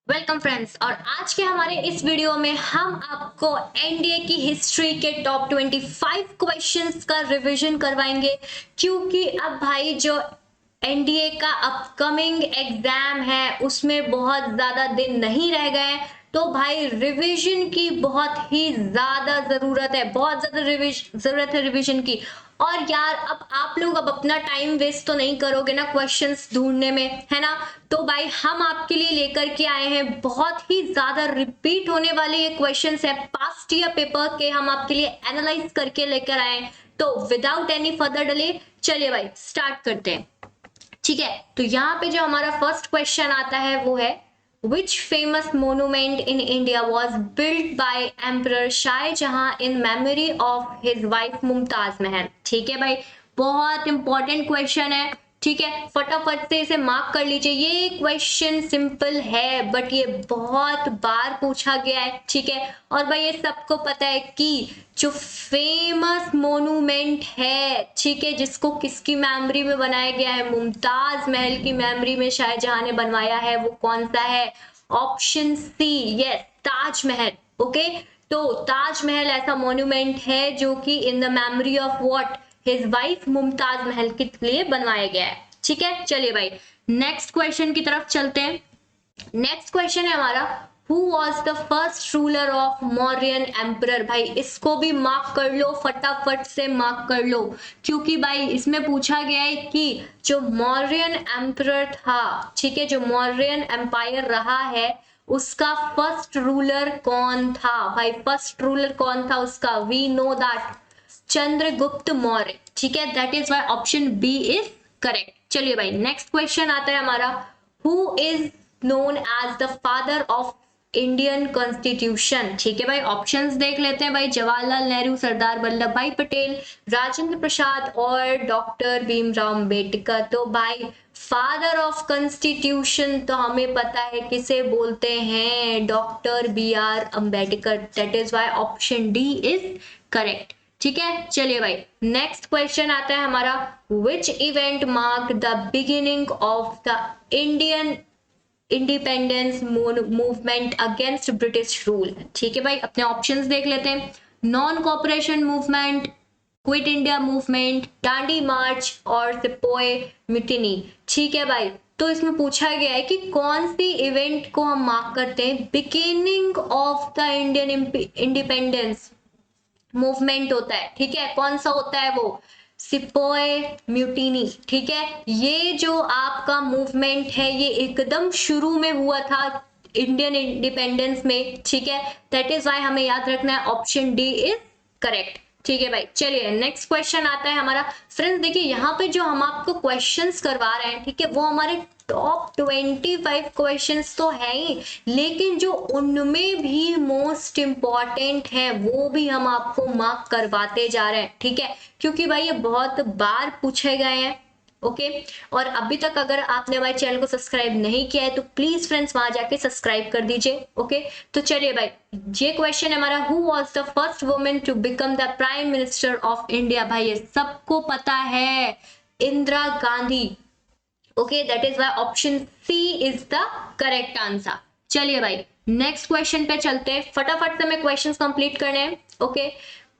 Welcome friends. और आज के हमारे इस वीडियो में हम आपको एनडीए की हिस्ट्री के टॉप 25 क्वेश्चंस का रिवीजन करवाएंगे, क्योंकि अब भाई जो एनडीए का अपकमिंग एग्जाम है उसमें बहुत ज्यादा दिन नहीं रह गए। तो भाई रिवीजन की बहुत ही ज्यादा जरूरत है, बहुत ज्यादा जरूरत है रिवीजन की। और यार अब आप लोग अब अपना टाइम वेस्ट तो नहीं करोगे ना क्वेश्चंस ढूंढने में, है ना। तो भाई हम आपके लिए लेकर के आए हैं बहुत ही ज्यादा रिपीट होने वाले ये क्वेश्चंस है पास्ट ईयर पेपर के, हम आपके लिए एनालाइज करके लेकर आए हैं। तो विदाउट एनी फर्दर डिले चलिए भाई स्टार्ट करते हैं। ठीक है, तो यहाँ पे जो हमारा फर्स्ट क्वेश्चन आता है वो है which famous monument in India was build by emperor Shah Jahan in memory of his wife Mumtaz Mahal. ठीक है भाई, बहुत इंपॉर्टेंट क्वेश्चन है। ठीक है, फटाफट से इसे मार्क कर लीजिए। ये क्वेश्चन सिंपल है बट ये बहुत बार पूछा गया है। ठीक है, और भाई ये सबको पता है कि जो फेमस मोन्यूमेंट है, ठीक है, जिसको किसकी मेमोरी में बनाया गया है, मुमताज महल की मेमोरी में शाहजहां ने बनवाया है, वो कौन सा है? Option C, yes, Taj Mahal. Okay, तो ताजमहल ऐसा मोन्यूमेंट है जो कि in the memory of what, his wife Mumtaz Mahal के लिए बनवाया गया है। ठीक है, चलिए भाई नेक्स्ट क्वेश्चन की तरफ चलते हैं। नेक्स्ट क्वेश्चन है हमारा who was the first ruler of Mauryan emperor. भाई इसको भी मार्क कर लो, फटाफट से मार्क कर लो, क्योंकि भाई इसमें पूछा गया है कि जो मौर्यन एम्परर था, ठीक है, जो मौर्यन एम्पायर रहा है उसका फर्स्ट रूलर कौन था। भाई फर्स्ट रूलर कौन था उसका? We know that Chandragupta Maurya. ठीक है, that is why option B is correct. चलिए भाई नेक्स्ट क्वेश्चन आता है हमारा who is known as the father of Indian constitution. ठीक है भाई, ऑप्शंस देख लेते हैं भाई। जवाहरलाल नेहरू, सरदार वल्लभ भाई पटेल, राजेंद्र प्रसाद और डॉक्टर भीमराव अंबेडकर। तो भाई फादर ऑफ कॉन्स्टिट्यूशन तो हमें पता है किसे बोलते हैं, doctor B R Ambedkar. That is why option D is correct. ठीक है, चलिए भाई नेक्स्ट क्वेश्चन आता है हमारा which event mark the beginning of the Indian independence movement against British rule. ठीक है भाई, अपने ऑप्शंस देख लेते हैं। Non cooperation movement, quit India movement, Dandi march और सिपोए म्यूटिनी। ठीक है भाई, तो इसमें पूछा गया है कि कौन सी इवेंट को हम मार्क करते हैं beginning of the Indian independence movement होता है। ठीक है, कौन सा होता है वो? सिपोए म्यूटिनी। ठीक है, ये जो आपका मूवमेंट है ये एकदम शुरू में हुआ था इंडियन इंडिपेंडेंस में। ठीक है, दैट इज वाई हमें याद रखना है ऑप्शन डी इज करेक्ट। ठीक है भाई, चलिए नेक्स्ट क्वेश्चन आता है हमारा। फ्रेंड्स देखिए यहाँ पे जो हम आपको क्वेश्चंस करवा रहे हैं, ठीक है, वो हमारे टॉप 25 क्वेश्चंस तो है ही, लेकिन जो उनमें भी मोस्ट इंपॉर्टेंट है वो भी हम आपको मार्क करवाते जा रहे हैं। ठीक है, क्योंकि भाई ये बहुत बार पूछे गए हैं। ओके, और अभी तक अगर आपने हमारे चैनल को सब्सक्राइब नहीं किया है तो प्लीज फ्रेंड्स वहां जाके सब्सक्राइब कर दीजिए। ओके, तो चलिए भाई ये क्वेश्चन है हमारा who was the first women to become the prime minister of India. भाई ये सबको पता है, Indira Gandhi. Okay, that is why option C is the correct answer. चलिए भाई नेक्स्ट क्वेश्चन पे चलते हैं, फटाफट से हमें क्वेश्चंस कंप्लीट करने हैं। Okay,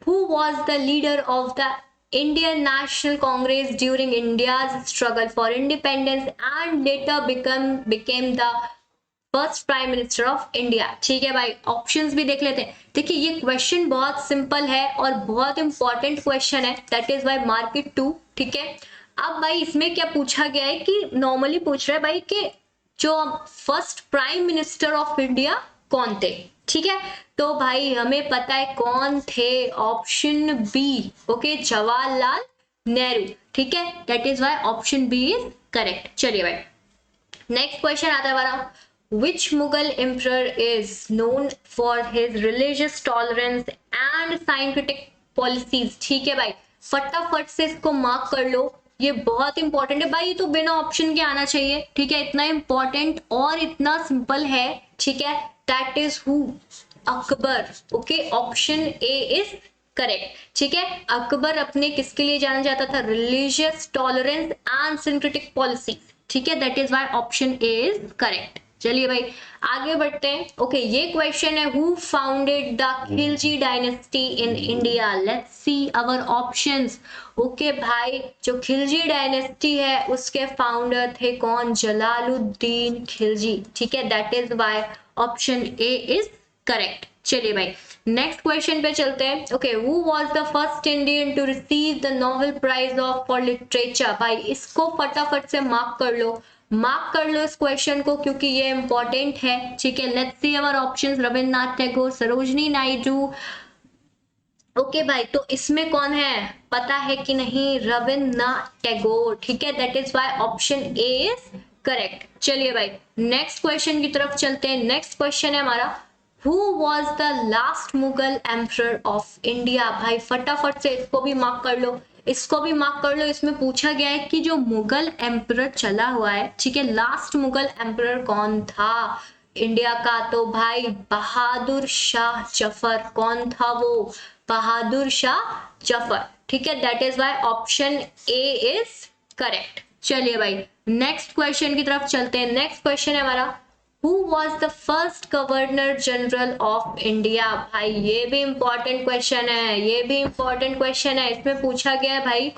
who was the leader of the Indian national Congress during India's struggle for independence and later became the first prime minister of India. ठीक है भाई, ऑप्शंस भी देख लेते हैं। देखिए ये क्वेश्चन बहुत सिंपल है और बहुत इंपॉर्टेंट क्वेश्चन है, that is why mark it 2। ठीक है, अब भाई इसमें क्या पूछा गया है कि नॉर्मली पूछ रहा है भाई कि जो first prime minister of India कौन थे। ठीक है, तो भाई हमें पता है कौन थे, option B. Okay, Jawaharlal Nehru. ठीक है, that is why option B is correct. चलिए भाई नेक्स्ट क्वेश्चन आता है हमारा which Mughal emperor is known for his religious tolerance and scientific policies. ठीक है भाई, फटाफट से इसको मार्क कर लो, ये बहुत इंपॉर्टेंट है भाई, ये तो बिना ऑप्शन के आना चाहिए। ठीक है, इतना इंपॉर्टेंट और इतना सिंपल है। ठीक है, that is who, Akbar. Okay, option A is correct. ठीक है, अकबर अपने किसके लिए जाना जाता था? Religious tolerance and syncretic policy. ठीक है, that is why option A is correct. चलिए भाई आगे बढ़ते हैं। ओके ये क्वेश्चन है, who founded the Khilji dynasty in India? Let's see our options. Okay भाई जो खिलजी डायनेस्टी है उसके फाउंडर थे कौन? जलालुद्दीन खिलजी। ठीक है, that is why option A is correct. चलिए भाई नेक्स्ट क्वेश्चन पे चलते हैं। Okay who was the first Indian to receive the Nobel prize of for literature? भाई इसको फटाफट से मार्क कर लो, मार्क कर लो इस क्वेश्चन को क्योंकि ये इंपॉर्टेंट है। ठीक है, let's see our options, Rabindranath Tagore, Sarojini Naidu. Okay भाई तो इसमें कौन है पता है कि नहीं? रविन्द्रनाथ टैगोर। ठीक है, that is why option A is correct. चलिए भाई नेक्स्ट क्वेश्चन की तरफ चलते हैं। नेक्स्ट क्वेश्चन है हमारा, Who was the last Mughal emperor of India? भाई फटाफट से इसको भी मार्क कर लो, इसको भी मार्क कर लो। इसमें पूछा गया है कि जो मुगल एम्परर चला हुआ है, ठीक है, लास्ट मुगल एम्परर कौन था इंडिया का? तो भाई बहादुर शाह जफर। कौन था वो? बहादुर शाह जफर। ठीक है, that is why option A is correct. चलिए भाई नेक्स्ट क्वेश्चन की तरफ चलते हैं। नेक्स्ट क्वेश्चन है हमारा, Who was the first governor general of India? भाई ये भी इंपॉर्टेंट क्वेश्चन है, ये भी इंपॉर्टेंट क्वेश्चन है। इसमें पूछा गया है भाई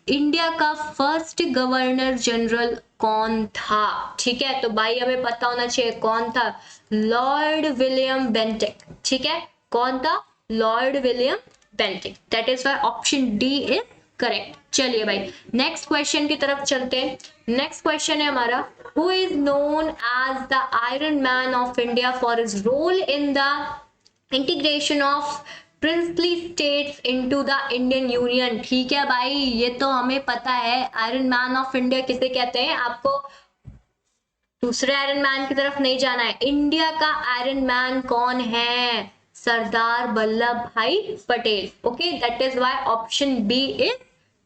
इंडिया का फर्स्ट गवर्नर जनरल कौन था? ठीक है, तो भाई हमें पता होना चाहिए कौन था। Lord William Bentinck. ठीक है, कौन था? Lord William Bentinck. That is why option D is correct. चलिए भाई नेक्स्ट क्वेश्चन की तरफ चलते हैं। नेक्स्ट क्वेश्चन है हमारा, who is known as the Iron Man of India for his role in the integration of princely states into the Indian Union? ठीक है भाई ये तो हमें पता है, आयरन मैन ऑफ इंडिया किसे कहते हैं? आपको दूसरे आयरन मैन की तरफ नहीं जाना है, इंडिया का आयरन मैन कौन है? Sardar Vallabhbhai Patel. Okay that is why option B is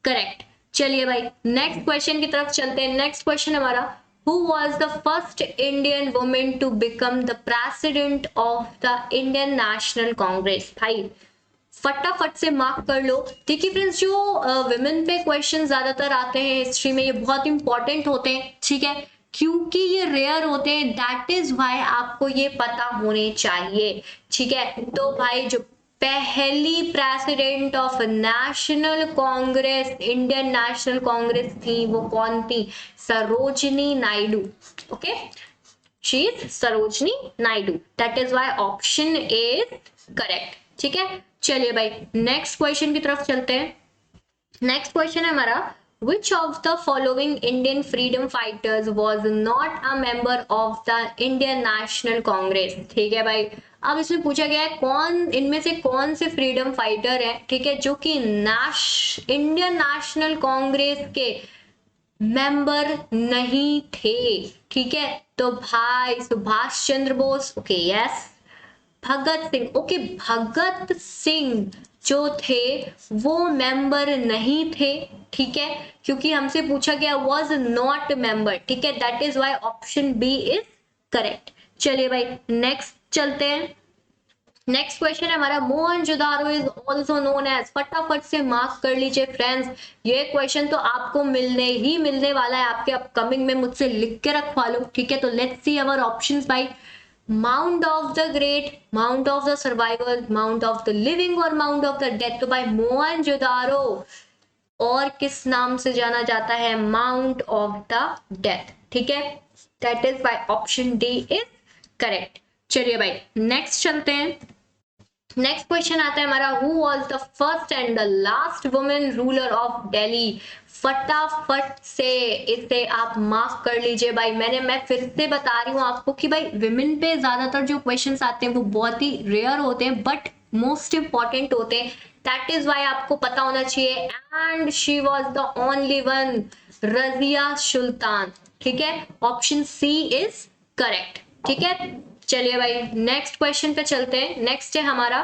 correct. चलिए भाई नेक्स्ट क्वेश्चन की तरफ चलते हैं। नेक्स्ट क्वेश्चन हमारा, Who was the first Indian woman to become the president of the Indian National Congress? भाई फटाफट से मार्क कर लो। देखिए फ्रेंड्स जो वुमेन पे क्वेश्चन ज्यादातर आते हैं हिस्ट्री में, ये बहुत इंपॉर्टेंट होते हैं। ठीक है, क्योंकि ये रेयर होते हैं, दैट इज वाई आपको ये पता होने चाहिए। ठीक है, तो भाई जो पहली president of national Congress, Indian national Congress थी वो कौन थी? Sarojini Naidu. Okay she is Sarojini Naidu. That is why option A is correct. ठीक है, चलिए भाई नेक्स्ट क्वेश्चन की तरफ चलते हैं। नेक्स्ट क्वेश्चन है हमारा, Which of the following Indian freedom fighters was not a member of the Indian National Congress? ठीक है भाई, अब इसमें पूछा गया है कौन इनमें से कौन से फ्रीडम फाइटर हैं, ठीक है, जो कि इंडियन नेशनल कांग्रेस के मेंबर नहीं थे। ठीक है, तो भाई Subhash Chandra Bose, okay yes, Bhagat Singh, okay Bhagat Singh जो थे वो मेंबर नहीं थे। ठीक है, क्योंकि हमसे पूछा गया वाज नॉट मेंबर। ठीक है, that is why option B is correct. चलिए भाई नेक्स्ट चलते हैं। नेक्स्ट क्वेश्चन है हमारा, Mohenjodaro is also known as, फटाफट से मार्क कर लीजिए फ्रेंड्स, ये क्वेश्चन तो आपको मिलने वाला है, आपके अपकमिंग में मुझसे लिख के रखवा लो। ठीक है, तो लेट्स सी अवर ऑप्शंस भाई, mount of the great, mount of the survival, mount of the living और माउंट ऑफ द डेथ। तो भाई मोहनजोदारो और किस नाम से जाना जाता है? Mount of the death. ठीक है, that is by option D is correct. चलिए भाई नेक्स्ट चलते हैं। नेक्स्ट क्वेश्चन आता है हमारा, who was the first and the last women ruler of Delhi? फटाफट से इसे आप मार्क कर लीजिए भाई। मैं फिर से बता रही हूँ आपको कि भाई विमेन पे ज्यादातर जो क्वेश्चंस आते हैं वो बहुत ही रेयर होते हैं बट मोस्ट इंपॉर्टेंट होते हैं। दैट इज वाई आपको पता होना चाहिए। And she was the only one, Razia Sultan. ठीक है, ऑप्शन सी इज करेक्ट। ठीक है, चलिए भाई नेक्स्ट क्वेश्चन पे चलते हैं। नेक्स्ट है हमारा,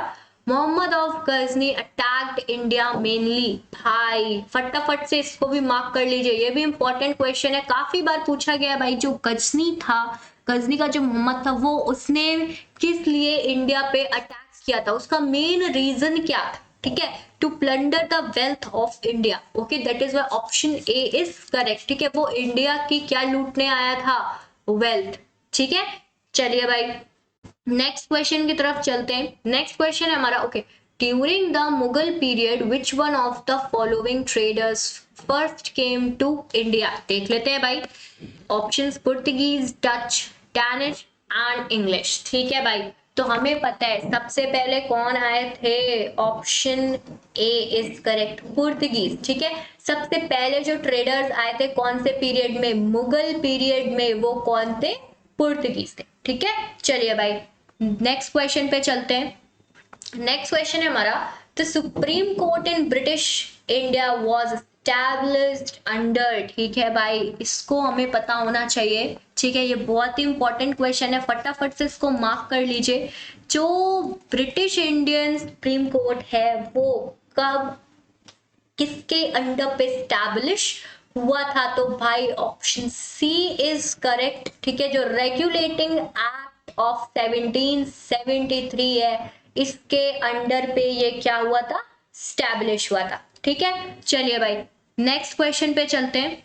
Mohammad of Ghazni attacked India mainly. भाई फटाफट से इसको भी मार्क कर लीजिए, ये भी इंपॉर्टेंट क्वेश्चन है, काफी बार पूछा गया है भाई। जो गजनी था, गजनी का जो मोहम्मद था, वो उसने किस लिए इंडिया पे अटैक किया था? उसका मेन रीजन क्या था? ठीक है, to plunder the wealth of India. Okay, that is why option A is correct. ठीक है, वो इंडिया की क्या लूटने आया था? वेल्थ। ठीक है, चलिए भाई नेक्स्ट क्वेश्चन की तरफ चलते हैं। नेक्स्ट क्वेश्चन है हमारा, okay, during the Mughal period which one of the following traders first came to India. देख लेते हैं भाई options, Portuguese, Dutch, Danish and English. ठीक है भाई, तो हमें पता है सबसे पहले कौन आए थे, option A is correct, Portuguese. ठीक है, सबसे पहले जो ट्रेडर्स आए थे कौन से पीरियड में, मुगल पीरियड में, वो कौन थे, पुर्तगीज थे। ठीक है, चलिए भाई नेक्स्ट क्वेश्चन पे चलते हैं। नेक्स्ट क्वेश्चन है हमारा, the supreme court in British India was established under. ठीक है भाई, इसको हमें पता होना चाहिए। ठीक है, ये बहुत ही इंपॉर्टेंट क्वेश्चन है, फटाफट से इसको मार्क कर लीजिए। जो ब्रिटिश इंडियन सुप्रीम कोर्ट है वो कब किसके अंडर पे स्टैब्लिश हुआ था, तो भाई ऑप्शन सी इज करेक्ट। ठीक है, जो रेगुलेटिंग एक्ट ऑफ 1773 है, इसके अंडर पे ये क्या हुआ था, स्टैब्लिश हुआ था। ठीक है, चलिए भाई नेक्स्ट क्वेश्चन पे चलते हैं।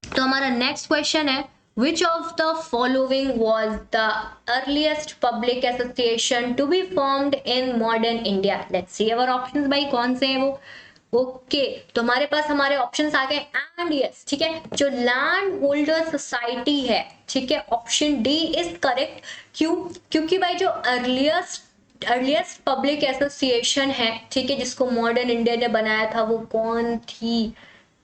तो हमारा नेक्स्ट क्वेश्चन है, which of the following was the earliest public association to be formed in modern India? Let's see our options भाई, कौन से हैं वो। ओके तो हमारे पास हमारे ऑप्शंस आ गए एंड यस। ठीक है, जो लैंड होल्डर सोसाइटी है, ठीक है, ऑप्शन डी इज करेक्ट। क्यों, क्योंकि भाई जो अर्लिएस्ट पब्लिक एसोसिएशन है, ठीक है, जिसको मॉडर्न इंडिया ने बनाया था, वो कौन थी,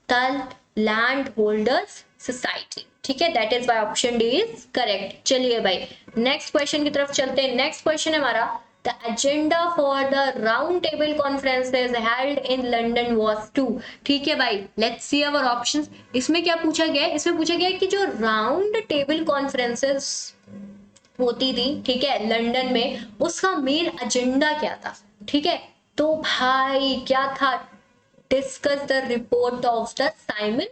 द लैंड होल्डर्स सोसाइटी। ठीक है, that is why option D is correct. चलिए भाई नेक्स्ट क्वेश्चन की तरफ चलते हैं। नेक्स्ट क्वेश्चन है हमारा, the agenda for the round table conferences held in London was to. ठीक है भाई, लेट्स सी अवर ऑप्शंस। इसमें क्या पूछा गया है, इसमें पूछा गया है कि जो राउंड टेबल कॉन्फ्रेंसेस होती थी, ठीक है, लंदन में, उसका मेन एजेंडा क्या था। ठीक है, तो भाई क्या था, discuss the report of the Simon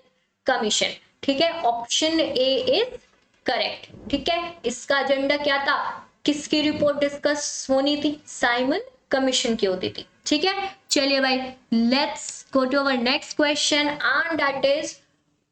commission. ठीक है, ऑप्शन ए इज करेक्ट। ठीक है, इसका एजेंडा क्या था, किसकी रिपोर्ट डिस्कस होनी थी, साइमन कमीशन की होती थी। ठीक है, चलिए भाई let's go to our next question and that is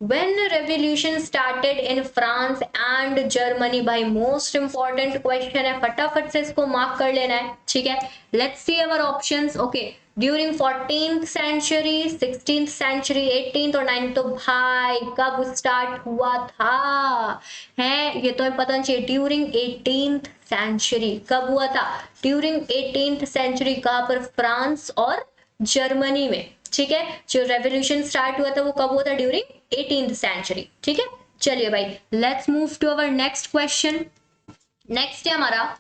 when revolution started in France and Germany। भाई मोस्ट इंपॉर्टेंट क्वेश्चन है, फटाफट से इसको मार्क कर लेना है। ठीक है, let's see our options. Okay, during 14th century, 16th century, 18th और 9th। तो भाई कब स्टार्ट हुआ था, है ये तो हमें पता चाहिए। ड्यूरिंग 18th सेंचुरी, कब हुआ था, ड्यूरिंग 18th सेंचुरी। कहां पर, फ्रांस और जर्मनी में। ठीक है, जो रेवोल्यूशन स्टार्ट हुआ था वो कब हुआ था, ड्यूरिंग 18th सेंचुरी। ठीक है, चलिए भाई let's move to our next question. Next है हमारा,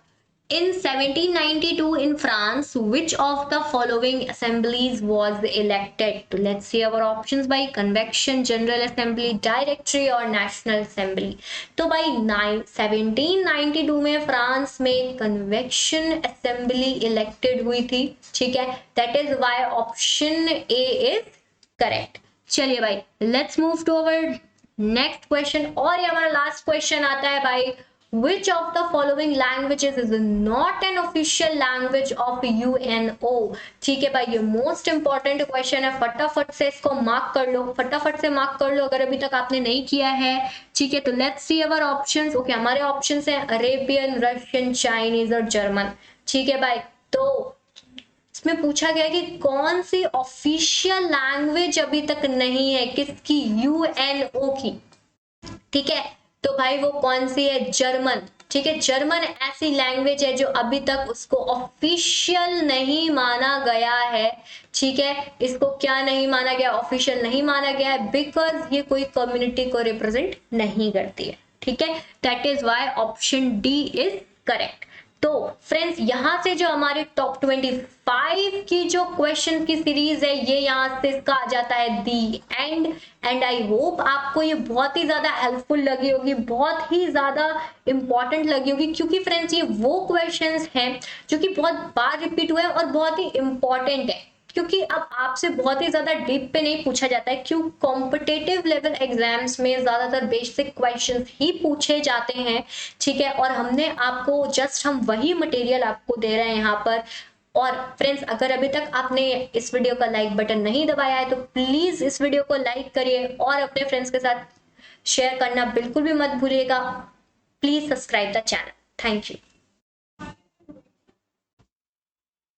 इन 1792 in France which of the following assemblies was elected? तो let's see our options by convention, general assembly, directory और national assembly। तो भाई 1792 में फ्रांस में कन्वेक्शन असेंबली इलेक्टेड हुई थी। ठीक है, that is why option A is correct. चलिए भाई let's move to our next question, और ये हमारा लास्ट क्वेश्चन आता है भाई, which of the following languages is not an official language of UNO। ठीक है भाई, ये मोस्ट इंपॉर्टेंट क्वेश्चन है, फटाफट से इसको मार्क कर लो, फटाफट से मार्क कर लो अगर अभी तक आपने नहीं किया है। ठीक है, तो let's see our options. Okay, हमारे ऑप्शंस हैं अरेबियन, रशियन, चाइनीज और जर्मन। ठीक है भाई, तो इसमें पूछा गया कि कौन सी ऑफिशियल लैंग्वेज अभी तक नहीं है, किसकी, यूएनओ की। ठीक है, तो भाई वो कौन सी है, जर्मन। ठीक है, जर्मन ऐसी लैंग्वेज है जो अभी तक उसको ऑफिशियल नहीं माना गया है। ठीक है, इसको क्या नहीं माना गया, ऑफिशियल नहीं माना गया है, बिकॉज ये कोई कम्युनिटी को रिप्रेजेंट नहीं करती है। ठीक है, that is why option D is correct. तो फ्रेंड्स यहाँ से जो हमारे टॉप 25 की जो क्वेश्चन की सीरीज है, ये यहाँ से इसका आ जाता है दी एंड। एंड आई होप आपको ये बहुत ही ज्यादा हेल्पफुल लगी होगी, बहुत ही ज्यादा इंपॉर्टेंट लगी होगी, क्योंकि फ्रेंड्स ये वो क्वेश्चंस हैं जो कि बहुत बार रिपीट हुए हैं और बहुत ही इंपॉर्टेंट है, क्योंकि अब आपसे बहुत ही ज्यादा डीप पे नहीं पूछा जाता है। क्यों, कॉम्पिटेटिव लेवल एग्जाम्स में ज्यादातर बेसिक क्वेश्चंस ही पूछे जाते हैं। ठीक है, और हमने आपको जस्ट हम वही मटेरियल आपको दे रहे हैं यहाँ पर। और फ्रेंड्स अगर अभी तक आपने इस वीडियो का लाइक बटन नहीं दबाया है तो प्लीज इस वीडियो को लाइक करिए और अपने फ्रेंड्स के साथ शेयर करना बिल्कुल भी मत भूलिएगा। Please subscribe the channel. Thank you.